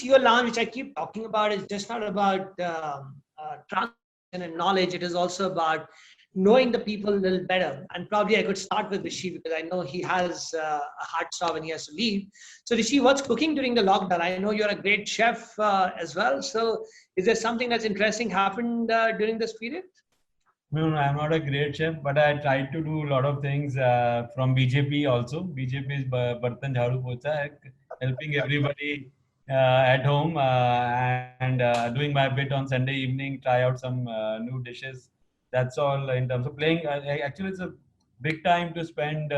CEO lounge, which I keep talking about, is just not about transmission and knowledge. It is also about knowing the people a little better. And probably I could start with Rishi because I know he has a hard stop and he has to leave. So Rishi, what's cooking during the lockdown? I know you're a great chef as well. So is there something that's interesting happened during this period? No, no, I'm not a great chef, but I tried to do a lot of things from BJP also. BJP is Bartan Jharu Pocha, helping everybody at home and doing my bit on Sunday evening, try out some new dishes. That's all in terms of playing. Actually, it's a big time to spend,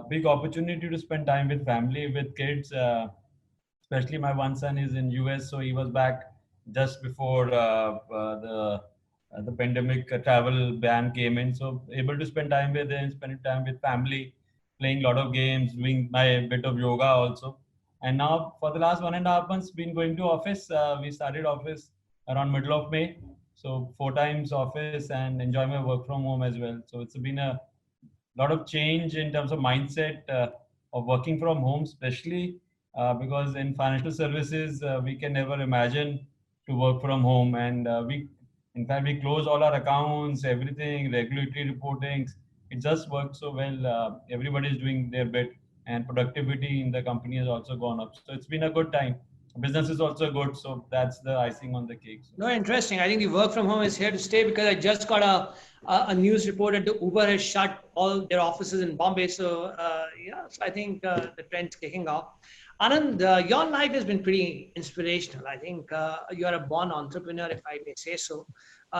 big opportunity to spend time with family, with kids. Especially my one son is in US, so he was back just before the pandemic travel ban came in. So able to spend time with him, spending time with family, playing a lot of games, doing my bit of yoga also. And now for the last 1.5 months, been going to office. We started office around middle of May. So 4 times office and enjoy my work from home as well. So it's been a lot of change in terms of mindset of working from home, especially because in financial services, we can never imagine to work from home. And in fact, we close all our accounts, everything, regulatory reportings. It just works so well. Everybody is doing their bit, and productivity in the company has also gone up. So it's been a good time. Business is also good, so that's the icing on the cake. So. No, interesting. I think the work from home is here to stay because I just got a news report that the Uber has shut all their offices in Bombay. So yeah, so I think the trend's kicking off. Anand, your life has been pretty inspirational. I think you are a born entrepreneur, if I may say so.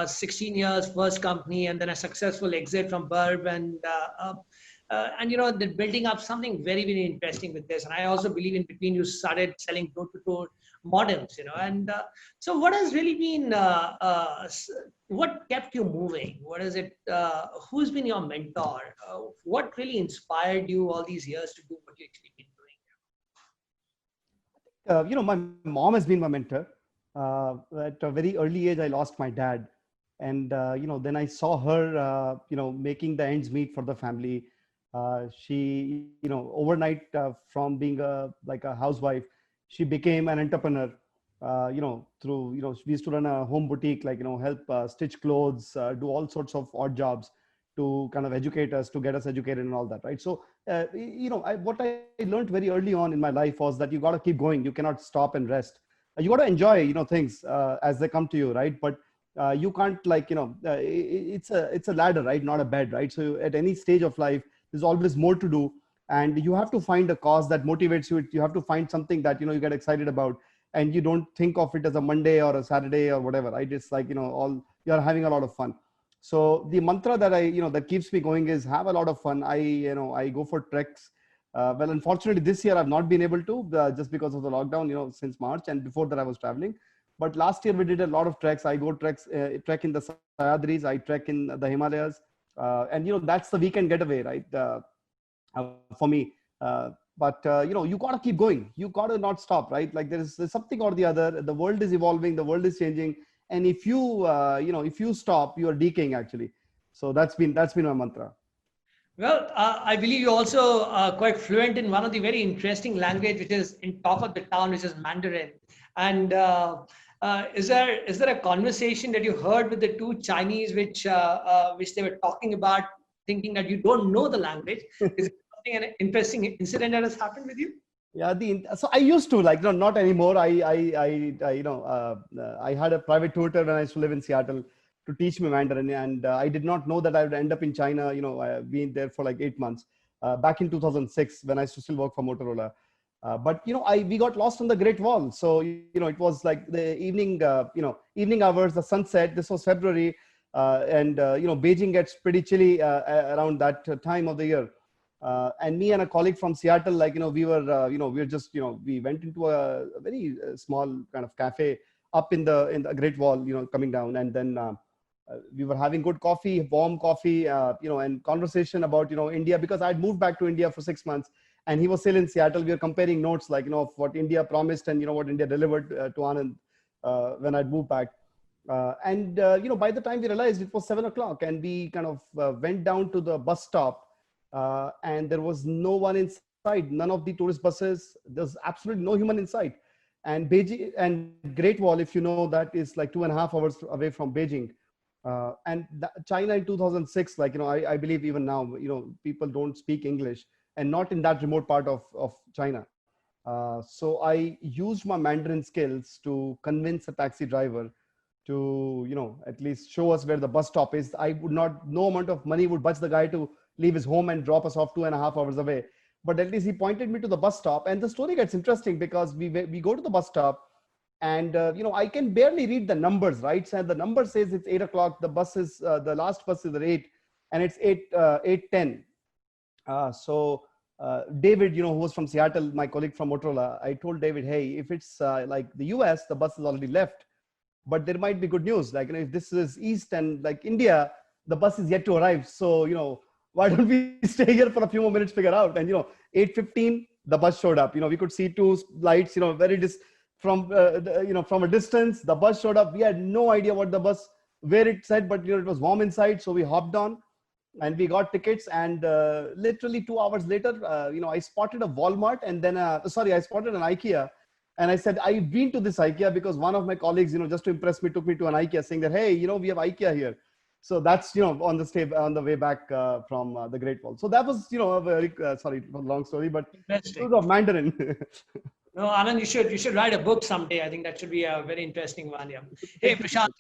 16 years, first company, and then a successful exit from Burb, and you know, they're building up something very, very interesting with this. And I also believe in between you started selling door-to-door models, you know. And so, what has really been what kept you moving? What is it? Who's been your mentor? What really inspired you all these years to do what you actually been doing? You know, my mom has been my mentor. At a very early age, I lost my dad, and you know, then I saw her, you know, making the ends meet for the family. She, you know, overnight from being like a housewife, she became an entrepreneur. You know, through, you know, we used to run a home boutique, like, you know, help stitch clothes, do all sorts of odd jobs to kind of educate us, to get us educated and all that, right? So, you know, what I learned very early on in my life was that you got to keep going. You cannot stop and rest. You got to enjoy, you know, things as they come to you, right? But you can't, like, you know, it's a ladder, right? Not a bed, right? So at any stage of life, there's always more to do, and you have to find a cause that motivates you. You have to find something that, you know, you get excited about, and you don't think of it as a Monday or a Saturday or whatever, right? It's like, you know, all you're having a lot of fun. So the mantra that I, you know, that keeps me going is have a lot of fun. You know, I go for treks. Well, unfortunately, this year I've not been able to just because of the lockdown, you know, since March, and before that I was traveling. But last year we did a lot of treks. I go trek in the Sahyadris, I trek in the Himalayas, and you know, that's the weekend getaway, right? For me. But you know, you got to keep going. You got to not stop, right? Like there's something or the other. The world is evolving. The world is changing. And if you, you know, if you stop, you are decaying actually. So that's been my mantra. Well, I believe you're also quite fluent in one of the very interesting language, which is in top of the town, which is Mandarin. And is there a conversation that you heard with the two Chinese, which they were talking about, thinking that you don't know the language? Is it something, an interesting incident that has happened with you? Yeah, so I used to, like, no, not anymore. I you know, I had a private tutor when I used to live in Seattle to teach me Mandarin, and I did not know that I would end up in China. You know, I've been there for like 8 months back in 2006 when I used to still work for Motorola. But you know, we got lost on the Great Wall. So you know, it was like the evening, you know, evening hours, the sunset. This was February, and you know, Beijing gets pretty chilly around that time of the year. And me and a colleague from Seattle, like, you know, we were just, you know, we went into a very small kind of cafe up in the Great Wall, you know, coming down, and then we were having good coffee, warm coffee, you know, and conversation about, you know, India, because I'd moved back to India for 6 months, and he was still in Seattle. We were comparing notes, like, you know, of what India promised and, you know, what India delivered to Anand when I'd moved back. And you know, by the time we realized it was 7 o'clock, and we kind of went down to the bus stop. And there was no one inside, none of the tourist buses, there's absolutely no human inside. And Beijing and Great Wall, if you know, that is like 2.5 hours away from Beijing. And China in 2006, like, I believe even now, people don't speak English, and not in that remote part of China. So I used my Mandarin skills to convince a taxi driver to, at least show us where the bus stop is. I would not, no amount of money would budge the guy to leave his home and drop us off 2.5 hours away. But at least he pointed me to the bus stop. And the story gets interesting because we go to the bus stop, and I can barely read the numbers, right? So the number says it's 8 o'clock. The bus is the last bus is at 8, and it's 8:10. So David, who was from Seattle, my colleague from Motorola, I told David, hey, if it's like the US, the bus is already left, but there might be good news. Like, if this is East and like India, the bus is yet to arrive. So, why don't we stay here for a few more minutes, figure out? And, 8:15, the bus showed up. We could see two lights, from a distance. The bus showed up. We had no idea where it said, but, it was warm inside. So we hopped on and we got tickets. And literally 2 hours later, I spotted a Walmart, and then, I spotted an IKEA. And I said, I've been to this IKEA because one of my colleagues, just to impress me, took me to an IKEA, saying that, hey, we have IKEA here. So that's, on the way back from the Great Wall. So that was, a very, sorry, long story, but it was of Mandarin. No, Anand, you should write a book someday. I think that should be a very interesting one. Yeah. Hey, Prashant,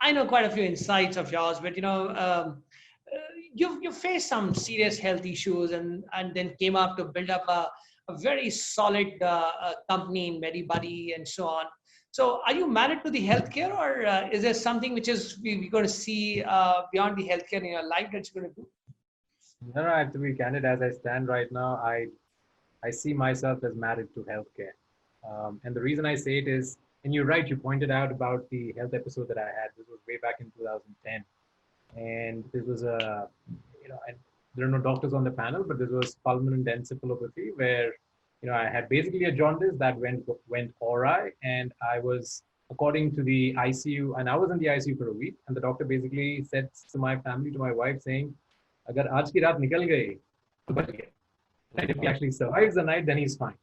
I know quite a few insights of yours, but you faced some serious health issues, and then came up to build up a very solid company in MediBuddy and so on. So are you married to the healthcare, or is there something which is we're going to see beyond the healthcare in your life that you're going to do? No, I have to be candid. As I stand right now, I see myself as married to healthcare. And the reason I say it is, and you're right, you pointed out about the health episode that I had. This was way back in 2010. And this was and there are no doctors on the panel, but this was pulmonary encephalopathy, where, I had basically a jaundice that went awry, and I was, according to the ICU, and I was in the ICU for a week, and the doctor basically said to my family, to my wife, saying, "Agar aaj ki raat nikal gayi, to bach gaya. And if he actually survives the night, then he's fine."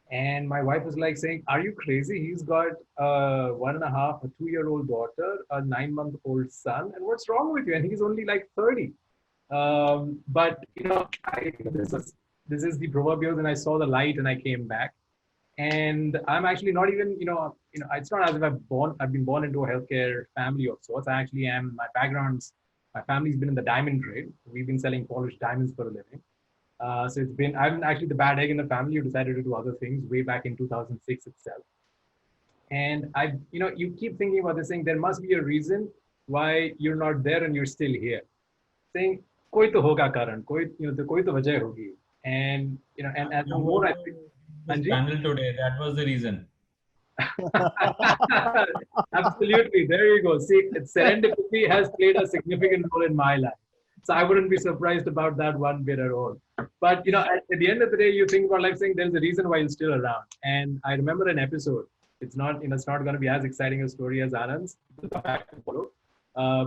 And my wife was like saying, "Are you crazy? He's got a 1.5, a 2-year-old daughter, a 9-month-old son, and what's wrong with you?" And he's only like 30. But this is the proverbial, and I saw the light and I came back. And I'm actually not even, it's not as if I've been born into a healthcare family of sorts. I actually am. My family's been in the diamond trade. We've been selling polished diamonds for a living. So I'm actually the bad egg in the family who decided to do other things way back in 2006 itself. And you keep thinking about this, saying there must be a reason why you're not there and you're still here. Saying, koi to hoga karan, koi to wajah hogi. And, and the more I think, panel today, that was the reason. Absolutely. There you go. See, serendipity has played a significant role in my life. So I wouldn't be surprised about that one bit at all. But, at the end of the day, you think about life saying there's a reason why you're still around. And I remember an episode. It's not going to be as exciting a story as Anand's.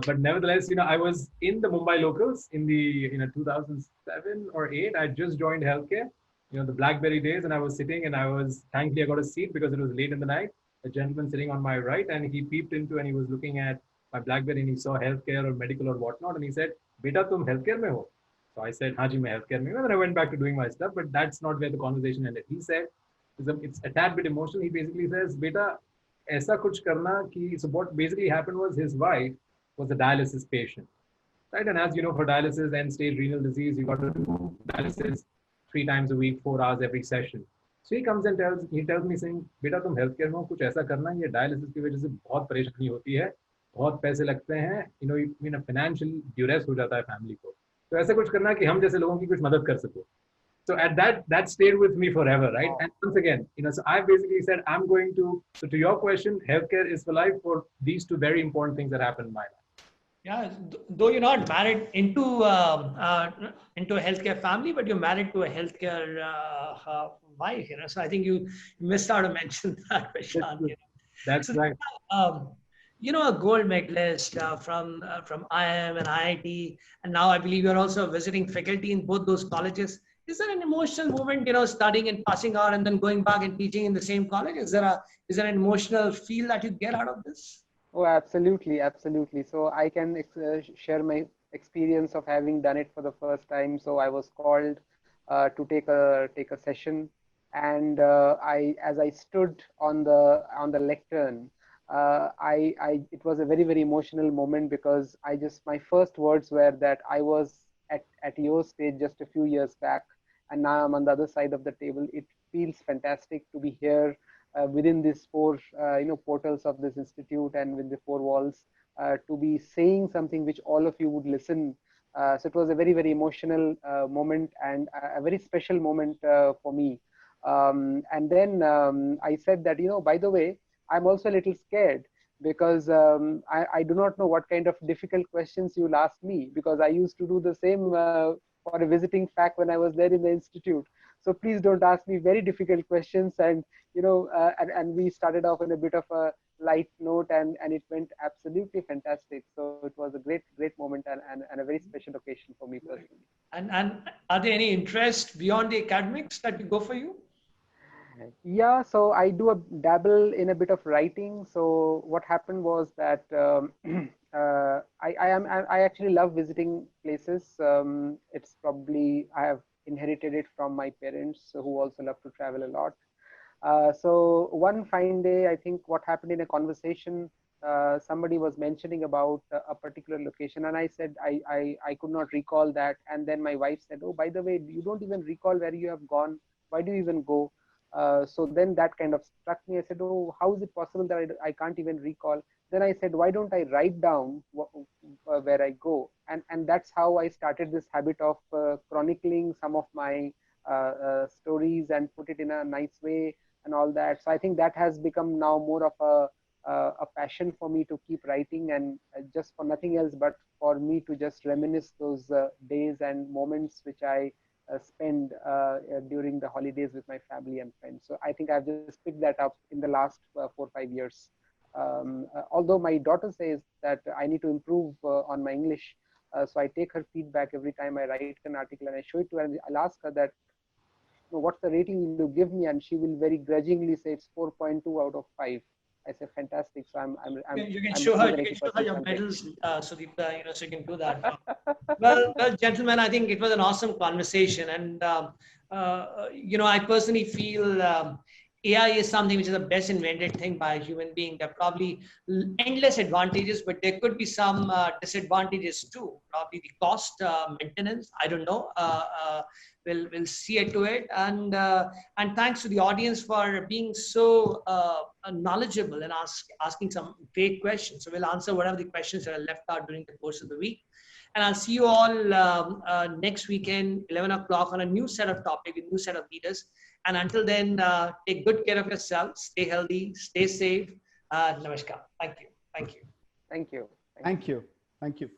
But nevertheless, I was in the Mumbai locals in the 2007 or 8. I just joined healthcare, the BlackBerry days, and I was sitting, and thankfully I got a seat because it was late in the night. A gentleman sitting on my right, and he peeped into, and he was looking at my BlackBerry, and he saw healthcare or medical or whatnot, and he said, "Beta, tum healthcare mein ho?" So I said, "Haji, main healthcare mein." And then I went back to doing my stuff, but that's not where the conversation ended. He said, it's a tad bit emotional. He basically says, "Beta, aisa kuch karna ki." So what basically happened was his wife was a dialysis patient, right? And as you know, for dialysis, end-stage renal disease, you got to do dialysis 3 times a week, 4 hours every session. So he comes and tells me saying, "Beta, tum healthcare में हो, कुछ ऐसा करना, ये dialysis की वजह से बहुत परेशानी होती है, बहुत पैसे लगते हैं, financial duress हो जाता है family को. तो ऐसा कुछ करना कि हम जैसे लोगों की कुछ मदद कर सको." So at that stayed with me forever, right? And once again, so I basically said, so to your question, healthcare is for life for these 2 very important things that happened in my life. Yeah, though you're not married into a healthcare family, but you're married to a healthcare wife, So I think you missed out to mention that, Prashant. That's right. A gold medalist from IIM and IIT, and now I believe you're also visiting faculty in both those colleges. is there an emotional moment, studying and passing out and then going back and teaching in the same college? Is there an emotional feel that you get out of this? Oh, absolutely, absolutely. So I can share my experience of having done it for the first time. So I was called to take a session, and as I stood on the lectern, it was a very, very emotional moment, because my first words were that I was at your stage just a few years back, and now I'm on the other side of the table. It feels fantastic to be here within these four portals of this institute, and with the four walls, to be saying something which all of you would listen. So it was a very, very emotional moment, and a very special moment for me. And then I said that, by the way, I'm also a little scared, because I do not know what kind of difficult questions you'll ask me, because I used to do the same for a visiting fac when I was there in the institute. So please don't ask me very difficult questions. And and we started off on a bit of a light note, and it went absolutely fantastic. So it was a great moment, and a very special occasion for me personally. And are there any interests beyond the academics that go for you? Yeah, so I do a dabble in a bit of writing. So what happened was that I actually love visiting places. It's probably I have inherited it from my parents, who also love to travel a lot. So one fine day, I think what happened in a conversation, somebody was mentioning about a particular location, and I said I could not recall that. And then my wife said, "Oh, by the way, you don't even recall where you have gone. Why do you even go?" So then that kind of struck me. I said, "Oh, how is it possible that I can't even recall?" Then I said, "Why don't I write down where I go?" And that's how I started this habit of chronicling some of my stories and put it in a nice way and all that. So I think that has become now more of a passion for me to keep writing, and just for nothing else but for me to just reminisce those days and moments which I spend during the holidays with my family and friends. So I think I've just picked that up in the last 4 or 5 years. Although my daughter says that I need to improve on my English, so I take her feedback every time I write an article, and I show it to her, and I'll ask her that, what's the rating you give me? And she will very grudgingly say it's 4.2 out of 5. I say fantastic. So you can show her your medals, Sudeep, so you can do that. Well, gentlemen, I think it was an awesome conversation, and I personally feel AI is something which is the best invented thing by a human being. There are probably endless advantages, but there could be some disadvantages too. Probably the cost, maintenance. I don't know. We'll see it to it, and thanks to the audience for being so knowledgeable and asking some great questions. So we'll answer whatever the questions that are left out during the course of the week. And I'll see you all next weekend, 11 o'clock, on a new set of topic, a new set of leaders. And until then, take good care of yourselves, stay healthy, stay safe. Namaskar. Thank you. Thank you. Thank you. Thank you. Thank you.